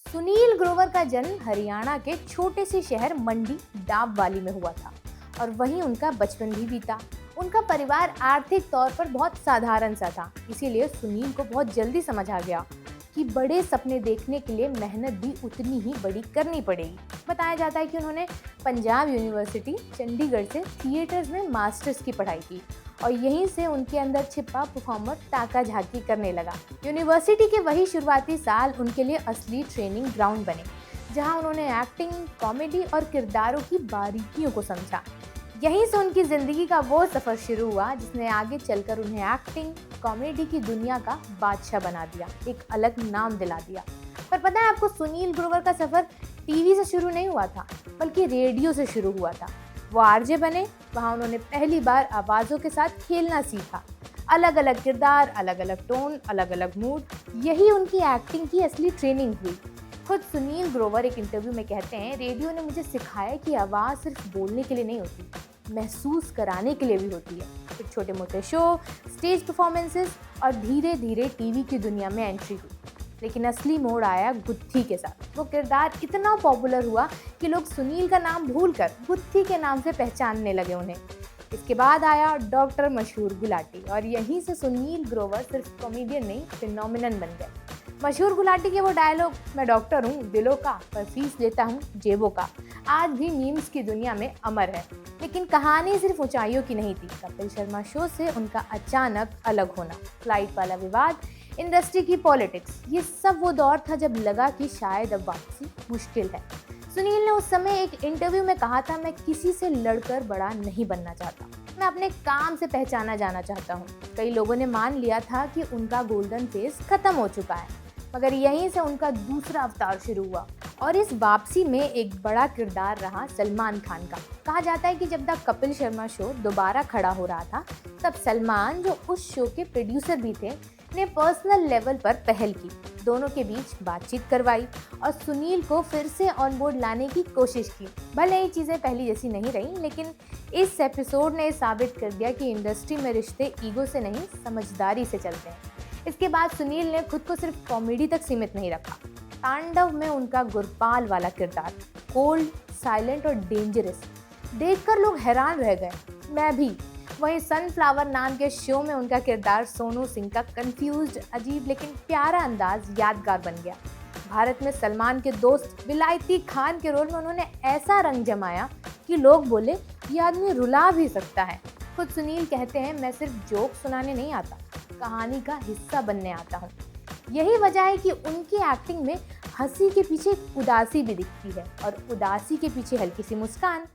सुनील ग्रोवर का जन्म हरियाणा के छोटे से शहर मंडी डाबवाली में हुआ था और वहीं उनका बचपन भी बीता। उनका परिवार आर्थिक तौर पर बहुत साधारण सा था, इसीलिए सुनील को बहुत जल्दी समझ आ गया कि बड़े सपने देखने के लिए मेहनत भी उतनी ही बड़ी करनी पड़ेगी। बताया जाता है कि उन्होंने पंजाब यूनिवर्सिटी चंडीगढ़ से थिएटर्स में मास्टर्स की पढ़ाई की और यहीं से उनके अंदर छिपा परफॉर्मर ताका झाकी करने लगा। यूनिवर्सिटी के वही शुरुआती साल उनके लिए असली ट्रेनिंग ग्राउंड बने, जहां उन्होंने एक्टिंग, कॉमेडी और किरदारों की बारीकियों को समझा। यहीं से उनकी ज़िंदगी का वो सफ़र शुरू हुआ जिसने आगे चलकर उन्हें एक्टिंग, कॉमेडी की दुनिया का बादशाह बना दिया, एक अलग नाम दिला दिया। पर पता है आपको, सुनील ग्रोवर का सफ़र टीवी से शुरू नहीं हुआ था, बल्कि रेडियो से शुरू हुआ था। वो आरजे बने, वहाँ उन्होंने पहली बार आवाज़ों के साथ खेलना सीखा। अलग अलग किरदार, अलग अलग टोन, अलग अलग मूड, यही उनकी एक्टिंग की असली ट्रेनिंग हुई। खुद सुनील ग्रोवर एक इंटरव्यू में कहते हैं, रेडियो ने मुझे सिखाया कि आवाज़ सिर्फ बोलने के लिए नहीं होती, महसूस कराने के लिए भी होती है। फिर छोटे मोटे शो, स्टेज परफॉर्मेंसेस और धीरे धीरे टीवी की दुनिया में एंट्री हुई। लेकिन असली मोड़ आया गुत्थी के साथ। वो किरदार इतना पॉपुलर हुआ कि लोग सुनील का नाम भूलकर गुत्थी के नाम से पहचानने लगे उन्हें। इसके बाद आया डॉक्टर मशहूर गुलाटी और यहीं से सुनील ग्रोवर सिर्फ कॉमेडियन नहीं, फिनोमिनन बन गए। मशहूर गुलाटी के वो डायलॉग, मैं डॉक्टर हूँ दिलों का पर फीस लेता हूँ जेबों का, आज भी मीम्स की दुनिया में अमर है। लेकिन कहानी सिर्फ ऊंचाइयों की नहीं थी। कपिल शर्मा शो से उनका अचानक अलग होना, फ्लाइट वाला विवाद, इंडस्ट्री की पॉलिटिक्स, ये सब वो दौर था जब लगा कि शायद अब वापसी मुश्किल है। सुनील ने उस समय एक इंटरव्यू में कहा था, मैं किसी से लड़कर बड़ा नहीं बनना चाहता, मैं अपने काम से पहचाना जाना चाहता हूँ। कई लोगों ने मान लिया था कि उनका गोल्डन फेज खत्म हो चुका है, मगर यहीं से उनका दूसरा अवतार शुरू हुआ और इस वापसी में एक बड़ा किरदार रहा सलमान खान का। कहा जाता है कि जब द कपिल शर्मा शो दोबारा खड़ा हो रहा था, तब सलमान, जो उस शो के प्रोड्यूसर भी थे, ने पर्सनल लेवल पर पहल की, दोनों के बीच बातचीत करवाई और सुनील को फिर से ऑन बोर्ड लाने की कोशिश की। भले ही चीज़ें पहली जैसी नहीं रही, लेकिन इस एपिसोड ने साबित कर दिया कि इंडस्ट्री में रिश्ते ईगो से नहीं, समझदारी से चलते हैं। इसके बाद सुनील ने खुद को सिर्फ कॉमेडी तक सीमित नहीं रखा। तांडव में उनका गुरपाल वाला किरदार, कोल्ड, साइलेंट और डेंजरस, देखकर लोग हैरान रह गए, मैं भी। वहीं सनफ्लावर नाम के शो में उनका किरदार सोनू सिंह का कंफ्यूज्ड, अजीब लेकिन प्यारा अंदाज यादगार बन गया। भारत में सलमान के दोस्त विलायती खान के रोल में उन्होंने ऐसा रंग जमाया कि लोग बोले, ये आदमी रुला भी सकता है। खुद सुनील कहते हैं, मैं सिर्फ जोक सुनाने नहीं आता, कहानी का हिस्सा बनने आता हूँ। यही वजह है कि उनकी एक्टिंग में हंसी के पीछे उदासी भी दिखती है और उदासी के पीछे हल्की सी मुस्कान।